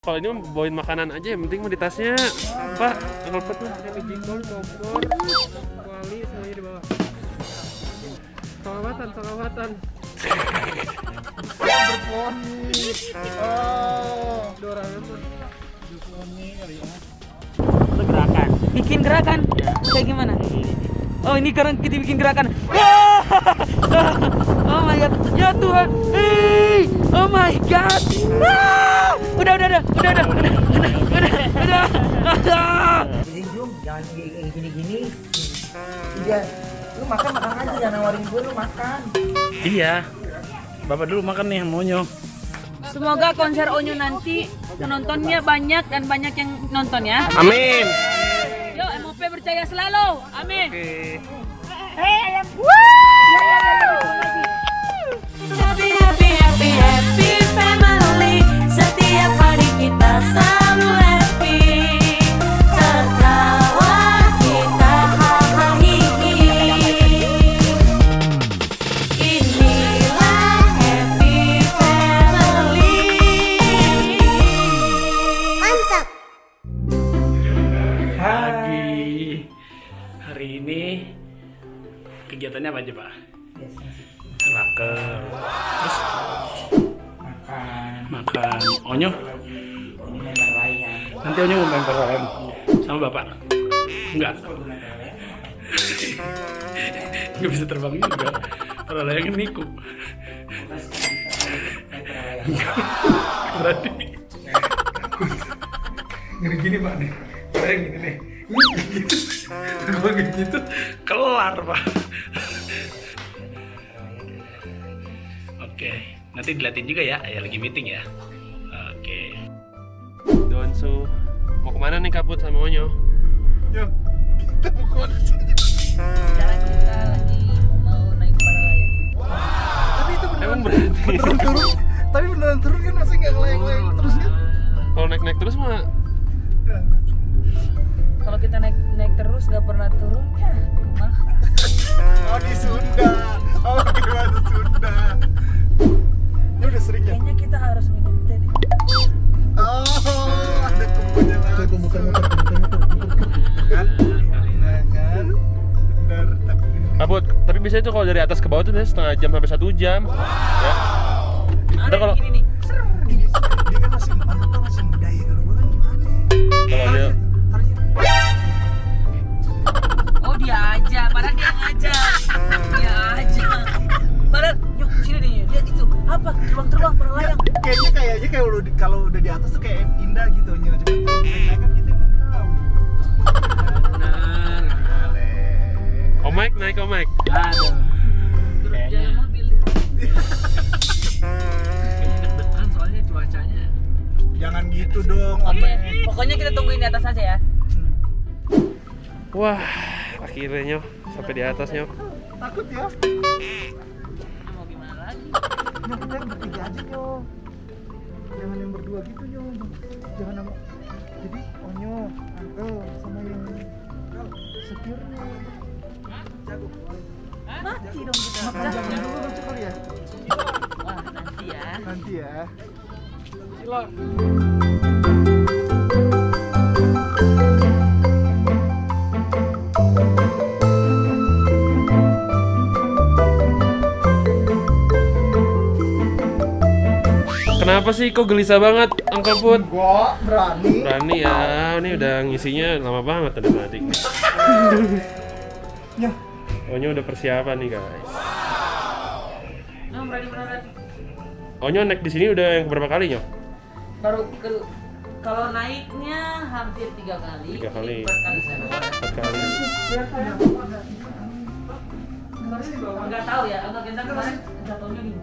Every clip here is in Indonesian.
Kalau ini mah bawain makanan aja, yang penting mah di tasnya. Pak, Uncle Pet mah. Ada bejikol, kompor, kuali, semuanya di bawah. Salawatan. Berponi. Oh, Doraemon. berponi kali ya. Itu gerakan. Bikin gerakan? Kayak gimana? Oh ini karena kita bikin gerakan. Wah! Oh my god, ya Tuhan. Hey! Oh my god. Ah! Udah. Jadi Jum, jangan gini-gini. Iya, lu makan aja, jangan nawarin gue, lu makan. Iya. Bapak dulu makan nih Monyo. Semoga konser Onyo nanti penontonnya banyak dan banyak yang nonton ya. Amin. Yo, MOP percaya selalu. Amin. Happy family. Setiap hari kita selalu happy. Tertawa kita hahaha. Inilah happy family. Mantap. Hari ini kegiatannya apa aja, Pak? Biasa sih. Raker. Terus Makan. Onyo. Ini lempar layang. Nanti Onyo mau main peralahan sama Bapak? Enggak. Enggak bisa terbang juga. Peralahan kan nikuk. Pas lempar layang. Berarti ngeri gini Pak nih. Kayak gini nih. Gitu. Gua gitu kelar Pak. Oke, nanti dilatih juga ya. Ya lagi meeting ya. Oke. Donsu. Mau kemana nih Kaput sama Onyo? Yo, kita mau kemana sih? Sekarang kita lagi mau naik para layang. Tapi itu Emang berarti. beneran turun. Tapi beneran turun kan masa nggak ngelayang-layang terus kan? Kalau naik terus mah Kalau kita naik terus nggak pernah turun ya mahal. Oh di Sunda. Oh gimana Sunda? Ini udah sering ya? Kayaknya kita harus minum teh deh. Oh ada kumpulnya langsung. Coba muter. Kan? Nah kan? Benar tapi. Kaput, tapi biasanya tuh kalau dari atas ke bawah tuh biasanya setengah jam sampai 1 jam. Ya. Ada kalau- gini nih. Dia kan masih masih muda ya, kalau gua kan gimana? Kalau dia Oh dia aja, padahal dia yang ngajak. Dia aja. Padahal, yuk sini nih, lihat itu apa? Terbang para layang. Kayaknya kayak kalau udah di atas tuh kayak indah gitu nya. Cuma tuh naik kan kita belum tahu. Benar. Om Mike naik Om Mike. Aduh. Jalan mobil dia. Deg-degan soalnya cuacanya. Jangan gitu dong, Om. Oke, pokoknya kita tungguin di atas aja ya. Wah, akhirnya Nyo sampai di atas Nyo. Takut ya? Mau gimana lagi? Nyo, kita yang bertiga aja Nyo. Jangan yang berdua gitu Nyo. Jangan sama. Jadi Onyo, Uncle sama yang setirnya. Jago. Mati dong kita. Makan jagung dulu lucu kali ya? Wah, nanti ya. Nanti ya. Kenapa sih kok gelisah banget Uncle Put? Gua berani. Berani ya, ini udah ngisinya lama banget tadi tadi. Ya. Onyo udah persiapan nih guys. Nah, berani. Onyo naik di sini udah yang berapa kali Nyo? Baru kalau naiknya hampir 3 kali. 3 kali. 4 kali saya. 4 kali. Enggak tahu ya, enggak kita kemarin jatuhnya nih.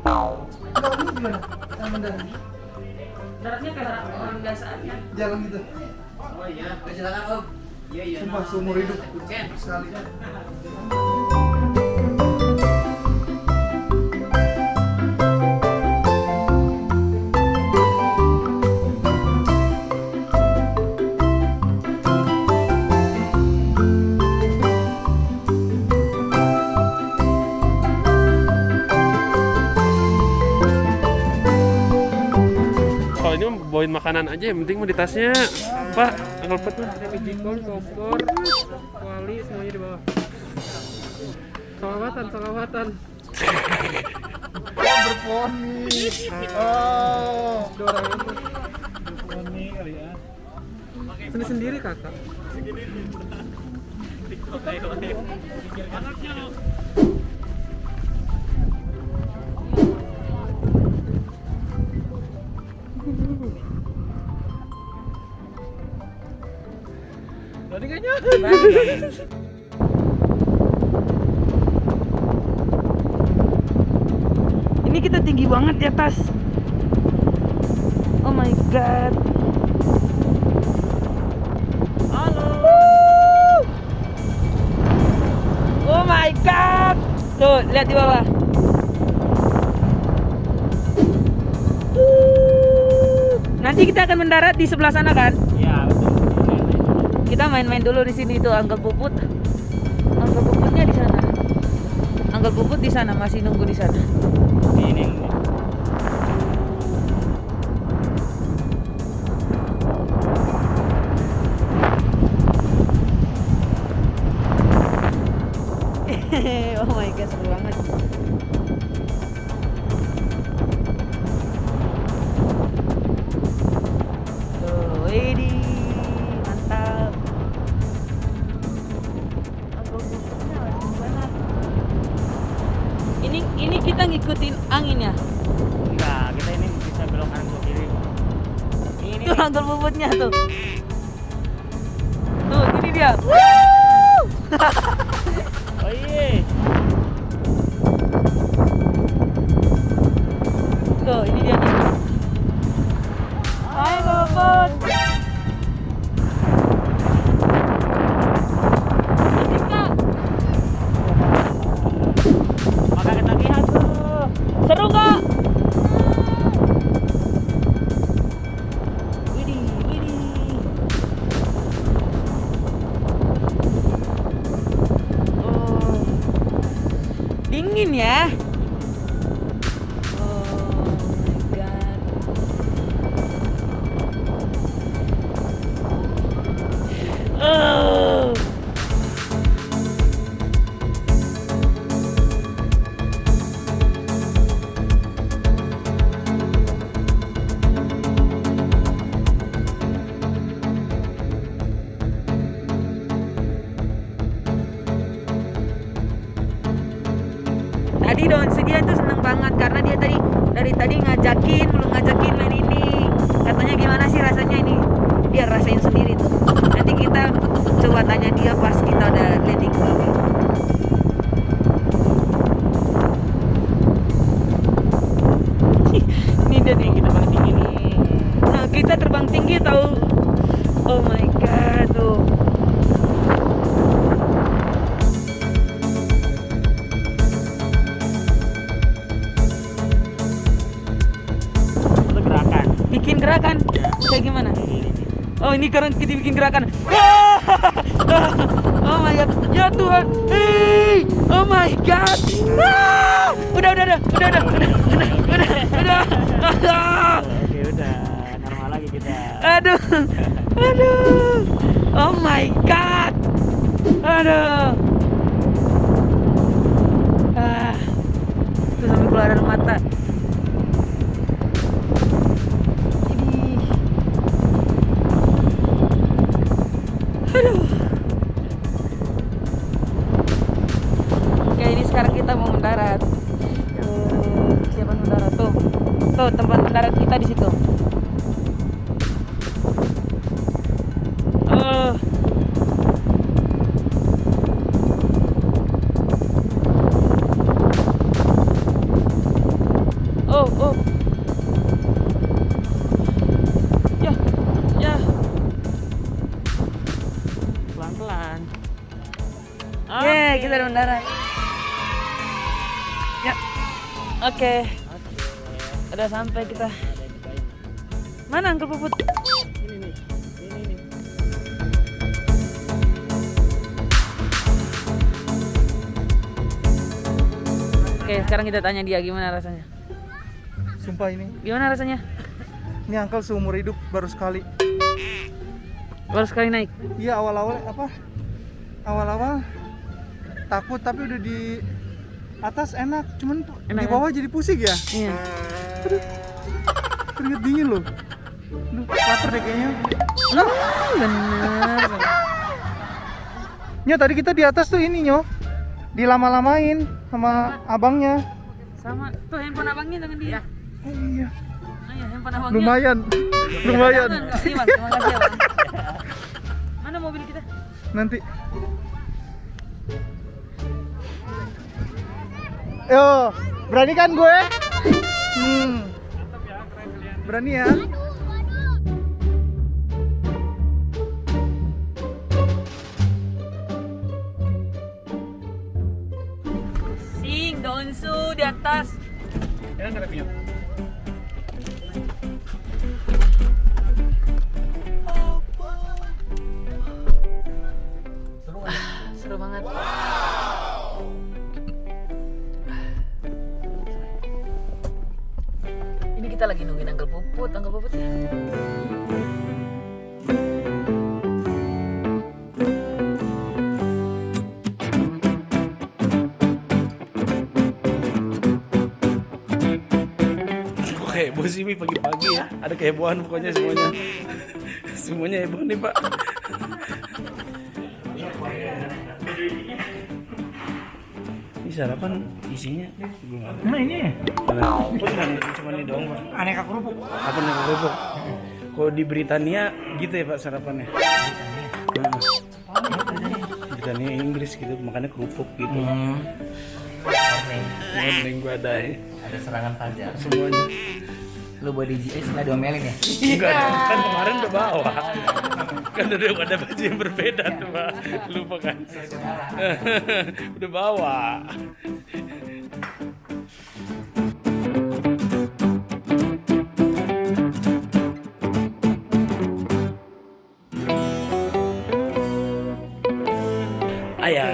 Kalau ini gimana? Sama dari Daratnya kayak orang biasa aja. jalan gitu. Oh iya, silakan Om. Iya. Sumpah seumur hidup sekali. bawain masukin makanan aja, yang penting mah di tasnya. Pak, Uncle Put mah. Ada Magicom, kompor, kuali semuanya di bawah. Salawatan. Berponi. Oh. Doraemon. Berponi kali ya. Sendiri kakak. Tadi nggak nyala. Ini kita tinggi banget di atas. Oh my god. Halo. Oh my god. Tuh, lihat di bawah. Nanti kita akan mendarat di sebelah sana kan? Ya betul. Kita main-main dulu di sini tuh Uncle Puput. Uncle Puputnya di sana. Uncle Puput di sana masih nunggu di sana. Ini. Oh my god, seru banget. Tuh, ini mantap. Uncle Puputnya langsung banget. Ini kita ngikutin angin ya. Enggak, kita ini bisa belok kanan ke kiri. Ini Tuh Uncle Puputnya tuh. Tuh, ini dia. oh iya. Tuh, ini dia nih. Hai Puput. Ini Kak. Maka kita lihat tuh. Seru nggak? Widih, widih. Oh, dingin ya. Oh my god. Oh. Tadi dia tuh seneng banget karena dia dari tadi ngajakin main ini. Katanya gimana sih rasanya ini? Dia rasain sendiri tuh. Nanti kita coba tanya dia pas kita udah landing sini. Ini dia nih kita terbang tinggi nih. Nah kita terbang tinggi tahu. Oh my god tuh. Itu gerakan. Bikin gerakan kayak gimana? Oh ini karena kita bikin gerakan. Oh my god, ya Tuhan. Hey, oh my god. Udah. Oke, udah normal lagi kita. Aduh. Oh my god. Aduh. Itu sampai keluar dari mata. Aduh. Oke, ini sekarang kita mau mendarat. Siapa mendarat tuh? Tuh tempat mendarat kita di situ. Oh. Ya. Pelan-pelan. Kita udah mendarat. Ya. Oke. Udah sampai kita. Mana Uncle Puput? Ini nih. Oke, sekarang kita tanya dia gimana rasanya. Sumpah ini Gimana rasanya? Ini uncle seumur hidup baru sekali. Baru sekali naik. Iya awal-awal awal-awal takut, tapi udah di atas enak, cuman Enak, di bawah jadi pusing ya. Iya. Keringet dingin loh. Duh, lapar deh kayaknya. Bener. Nyo, tadi kita di atas tuh ini Nyo, dilama-lamain sama abangnya. Sama tuh handphone abangnya jangan dia. Oh iya, Ayo handphone abangnya. lumayan. Iya, Bang. Terima kasih ya, Bang. Mana mobil kita? Nanti. Yo, berani kan gue? Berani ya? Sing, Donsu di atas. Seru banget. Ini kita lagi nungguin Uncle Puput ya. Heboh sih Mi pagi-pagi ya, ada kehebohan pokoknya semuanya. Semuanya heboh nih Pak. Ini sarapan isinya gimana? Nah ini Cuma ini doang Pak. aneka kerupuk. Apa nih kerupuk? Kok di Britania gitu ya Pak sarapannya? Britania Inggris gitu, makanya kerupuk gitu. Morning gua ada ya. Ada serangan fajar. Semuanya. Lu body GS nggak diomelin ya? Enggak dong, kan kemarin udah bawa. Kan udah ada baju yang berbeda tuh Pak. Lupa kan? Udah bawa. Ayah.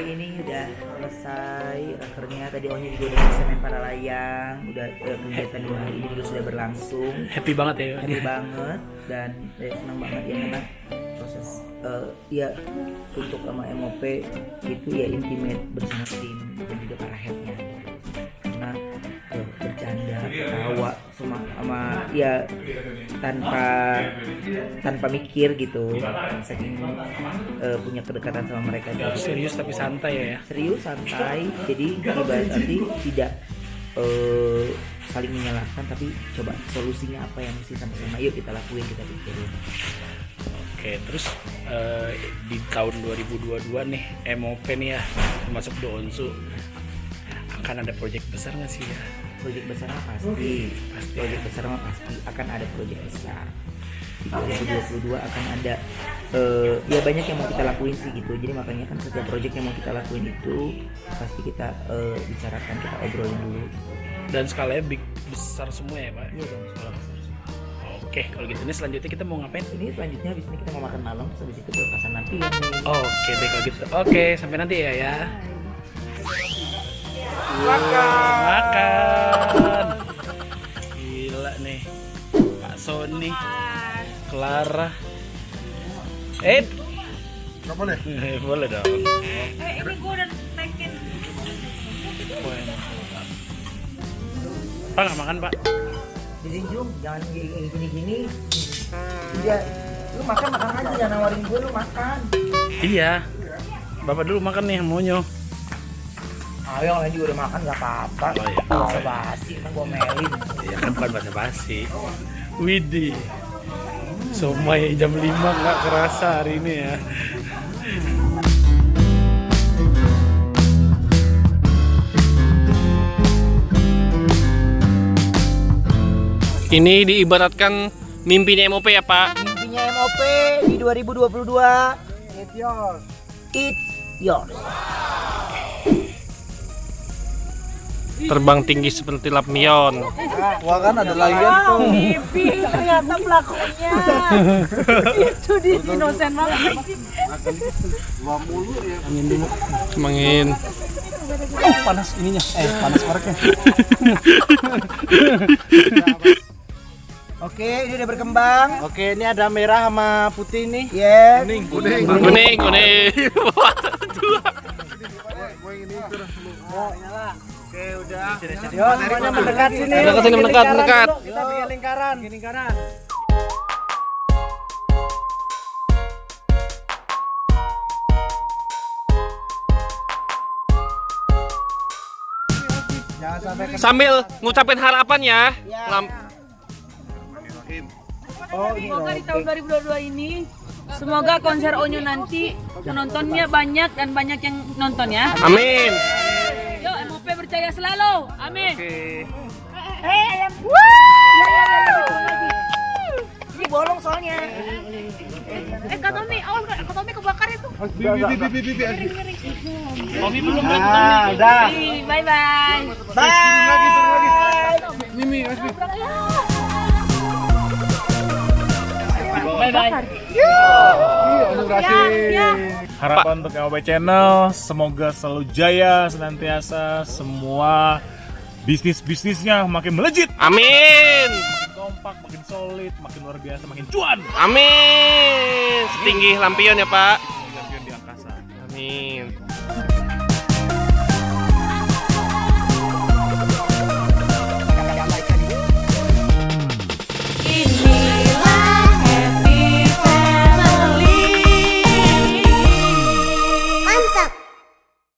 Ini udah selesai rakernya. Tadi Onyo juga udah bisa main para layang. Udah kegiatan 2 hari ini juga sudah berlangsung. Happy banget ya. Happy banget dan senang banget ya karena proses ya untuk sama MOP itu ya intimate bersama tim dan juga para headnya karena bercanda ketawa sama ya tanpa mikir gitu saking punya kedekatan sama mereka gitu. Serius tapi santai ya. Serius santai jadi ibarat arti tidak saling menyalahkan tapi coba solusinya apa yang mesti sama-sama yuk kita lakuin, kita pikirin. Oke, terus di tahun 2022 nih MOP nih ya termasuk Donsu akan ada proyek besar nggak sih ya? Proyek besar mah pasti. Proyek besar mah pasti akan ada proyek besar. Di 2022 akan ada ya banyak yang mau kita lakuin sih gitu. Jadi makanya kan setiap proyek yang mau kita lakuin itu pasti kita bicarakan, kita obrolin dulu. Dan skalanya besar semua ya Pak? Iya dong. Oke, kalau gitu nih selanjutnya kita mau ngapain? Ini selanjutnya habis ini kita mau makan malam, terus habis itu pelepasan lampion nih. Oke deh kalau gitu. Oke, sampai nanti ya. Makan. Gila nih. Pak Sony, Clara. Nggak boleh? Boleh dong. Ini gue udah naikin. Pak nggak makan Pak? Jadi Jung, jangan gini-gini. Udah, lu makan aja, jangan nawarin gue, lu makan. Iya. Bapak dulu makan nih maunya. Ayo yang lain juga udah makan gak apa-apa. Oh, iya. Bahasa basi kan gua melin. Ya kan bukan bahasa basi. Widih. Somai jam 5 nggak kerasa hari ini ya. Ini diibaratkan mimpinya MOP ya Pak. Mimpinya MOP di 2022. It's yours. It's yours. Terbang tinggi seperti lampion. Wah kan ada lagian tuh. Mimpi ternyata pelakunya. Itu di inosen banget. Semangin. Oh panas ininya, panas koreknya. Oke, ini udah berkembang. Oke, ini ada merah sama putih nih. Yes. Kuning. Oke, udah. Yo, semuanya mendekat sini. Mendekat sini, mendekat. Kita bikin lingkaran. Jangan sampai Sambil ngucapin harapan ya. Semoga di tahun 2022 ini semoga konser Onyo nanti penontonnya banyak dan banyak yang nonton ya. Amin. Yuk MOP berjaya selalu. Amin. ini bolong soalnya. Kak Tommy kebakar itu. Tommy belum Nah, udah. Bye bye. Bye bye. Harapan untuk MOP Channel, semoga selalu jaya senantiasa, semua bisnisnya makin melejit, Amin. makin kompak, makin solid, makin luar biasa, makin cuan. Amin. Setinggi lampion ya Pak. Champion di angkasa. Amin.